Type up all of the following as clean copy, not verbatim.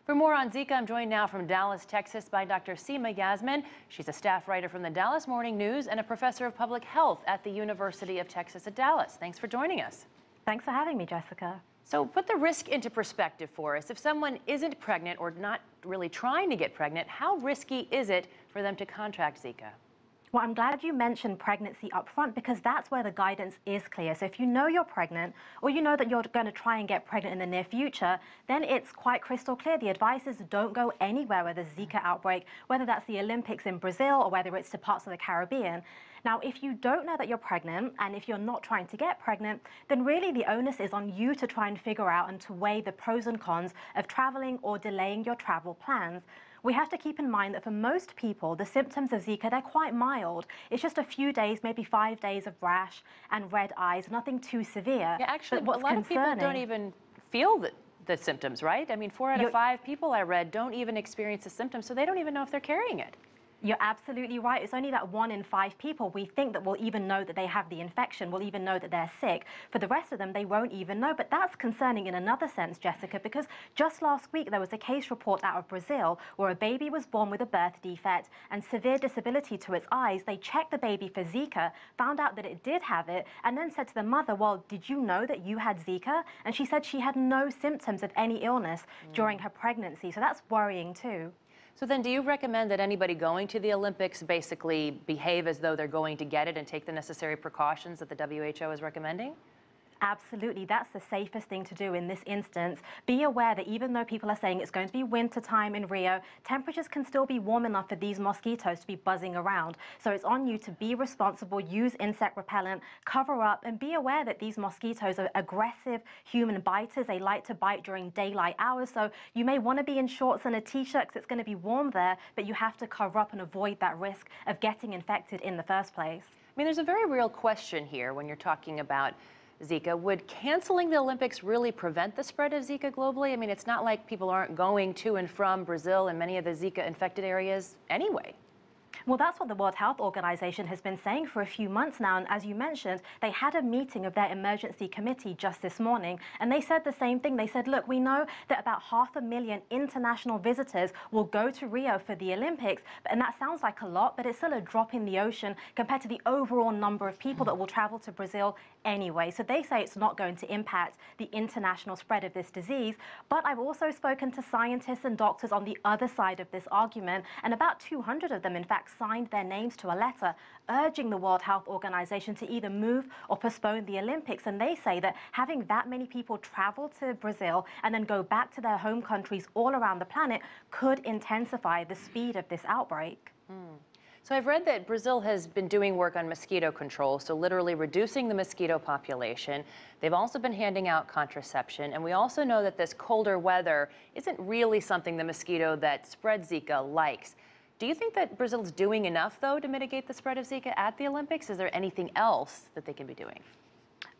For more on Zika, I'm joined now from Dallas, Texas by Dr. Seema Yasmin. She's a staff writer from the Dallas Morning News and a professor of public health at the University of Texas at Dallas. Thanks for joining us. Thanks for having me, Jessica. So put the risk into perspective for us. If someone isn't pregnant or not really trying to get pregnant, how risky is it for them to contract Zika? Well, I'm glad you mentioned pregnancy up front because that's where the guidance is clear. So if you know you're pregnant or you know that you're going to try and get pregnant in the near future, then it's quite crystal clear. The advice is don't go anywhere where there's Zika outbreak, whether that's the Olympics in Brazil or whether it's to parts of the Caribbean. Now, if you don't know that you're pregnant and if you're not trying to get pregnant, then really the onus is on you to try and figure out and to weigh the pros and cons of traveling or delaying your travel plans. We have to keep in mind that for most people, the symptoms of Zika, they're quite mild. It's just a few days, maybe 5 days of rash and red eyes, nothing too severe. Yeah, actually, a lot of people don't even feel the symptoms, right? I mean, 4 out of 5 people I read don't even experience the symptoms, so they don't even know if they're carrying it. You're absolutely right. It's only that 1 in 5 people we think that will even know that they have the infection, will even know that they're sick. For the rest of them, they won't even know. But that's concerning in another sense, Jessica, because just last week there was a case report out of Brazil where a baby was born with a birth defect and severe disability to its eyes. They checked the baby for Zika, found out that it did have it, and then said to the mother, well, did you know that you had Zika? And she said she had no symptoms of any illness during her pregnancy. So that's worrying too. So then do you recommend that anybody going to the Olympics basically behave as though they're going to get it and take the necessary precautions that the WHO is recommending? Absolutely, that's the safest thing to do in this instance. Be aware that even though people are saying it's going to be winter time in Rio, temperatures can still be warm enough for these mosquitoes to be buzzing around. So it's on you to be responsible, use insect repellent, cover up, and be aware that these mosquitoes are aggressive human biters. They like to bite during daylight hours. So you may want to be in shorts and a t-shirt because it's going to be warm there, but you have to cover up and avoid that risk of getting infected in the first place. I mean, there's a very real question here when you're talking about Zika. Would canceling the Olympics really prevent the spread of Zika globally? I mean, it's not like people aren't going to and from Brazil and many of the Zika infected areas anyway. Well, that's what the World Health Organization has been saying for a few months now. And as you mentioned, they had a meeting of their emergency committee just this morning. And they said the same thing. They said, look, we know that about 500,000 international visitors will go to Rio for the Olympics. And that sounds like a lot, but it's still a drop in the ocean compared to the overall number of people that will travel to Brazil anyway. So they say it's not going to impact the international spread of this disease. But I've also spoken to scientists and doctors on the other side of this argument. And about 200 of them, in fact, signed their names to a letter urging the World Health Organization to either move or postpone the Olympics. And they say that having that many people travel to Brazil and then go back to their home countries all around the planet could intensify the speed of this outbreak. So I've read that Brazil has been doing work on mosquito control, so literally reducing the mosquito population. They've also been handing out contraception, and we also know that this colder weather isn't really something the mosquito that spreads Zika likes. Do you think that Brazil's doing enough, though, to mitigate the spread of Zika at the Olympics? Is there anything else that they can be doing?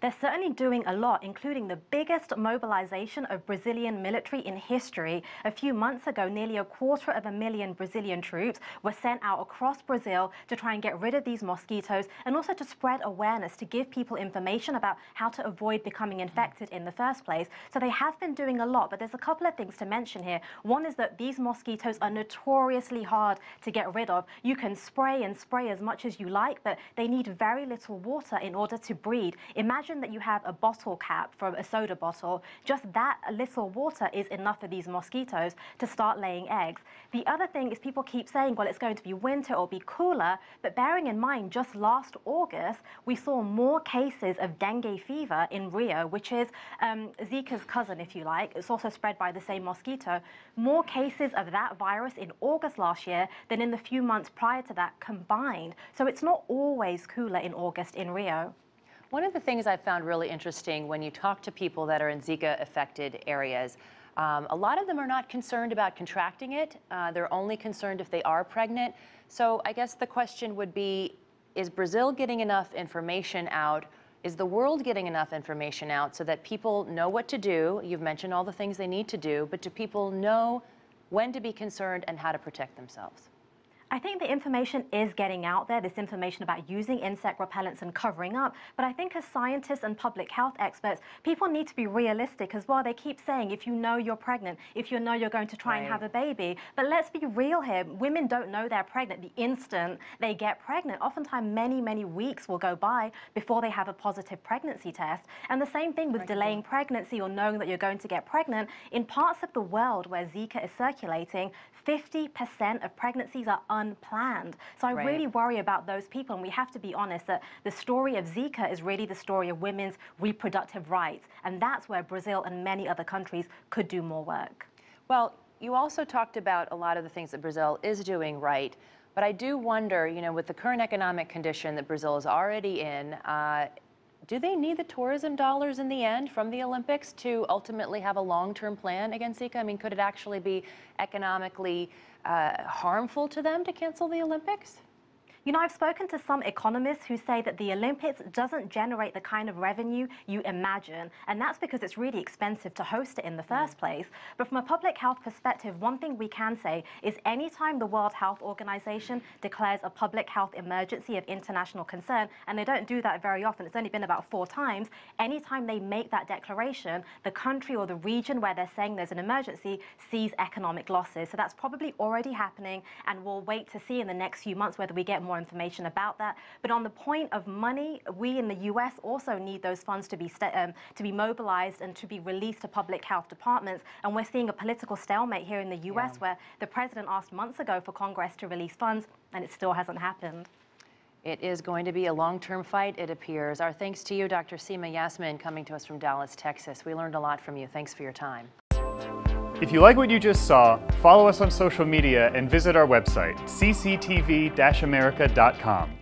They're certainly doing a lot, including the biggest mobilization of Brazilian military in history. A few months ago, nearly 250,000 Brazilian troops were sent out across Brazil to try and get rid of these mosquitoes and also to spread awareness, to give people information about how to avoid becoming infected in the first place. So they have been doing a lot, but there's a couple of things to mention here. One is that these mosquitoes are notoriously hard to get rid of. You can spray and spray as much as you like, but they need very little water in order to breed. Imagine that you have a bottle cap from a soda bottle. Just that little water is enough for these mosquitoes to start laying eggs. The other thing is people keep saying, well, it's going to be winter, it'll be cooler, but bearing in mind, just last August, we saw more cases of dengue fever in Rio, which is Zika's cousin, if you like. It's also spread by the same mosquito. More cases of that virus in August last year than in the few months prior to that combined. So it's not always cooler in August in Rio. One of the things I found really interesting when you talk to people that are in Zika-affected areas, a lot of them are not concerned about contracting it. They're only concerned if they are pregnant. So I guess the question would be, is Brazil getting enough information out? Is the world getting enough information out so that people know what to do? You've mentioned all the things they need to do, but do people know when to be concerned and how to protect themselves? I think the information is getting out there, this information about using insect repellents and covering up. But I think as scientists and public health experts, people need to be realistic as well. They keep saying, if you know you're pregnant, if you know you're going to try and have a baby. But let's be real here. Women don't know they're pregnant the instant they get pregnant. Oftentimes, many, many weeks will go by before they have a positive pregnancy test. And the same thing with delaying pregnancy or knowing that you're going to get pregnant. In parts of the world where Zika is circulating, 50% of pregnancies are unplanned. So I really worry about those people, and we have to be honest that the story of Zika is really the story of women's reproductive rights, and that's where Brazil and many other countries could do more work. Well, you also talked about a lot of the things that Brazil is doing right, but I do wonder, you know, with the current economic condition that Brazil is already in, do they need the tourism dollars in the end from the Olympics to ultimately have a long-term plan against Zika? I mean, could it actually be economically harmful to them to cancel the Olympics? You know, I've spoken to some economists who say that the Olympics doesn't generate the kind of revenue you imagine, and that's because it's really expensive to host it in the first place. But from a public health perspective, one thing we can say is anytime the World Health Organization declares a public health emergency of international concern, and they don't do that very often, it's only been about 4 times, anytime they make that declaration, the country or the region where they're saying there's an emergency sees economic losses. So that's probably already happening, and we'll wait to see in the next few months whether we get more information about that. But on the point of money, we in the US also need those funds to be mobilized and to be released to public health departments. And we're seeing a political stalemate here in the US where the president asked months ago for Congress to release funds, and it still hasn't happened. It is going to be a long-term fight, it appears. Our thanks to you, Dr. Seema Yasmin, coming to us from Dallas, Texas. We learned a lot from you. Thanks for your time. If you like what you just saw, follow us on social media and visit our website, CCTV-America.com.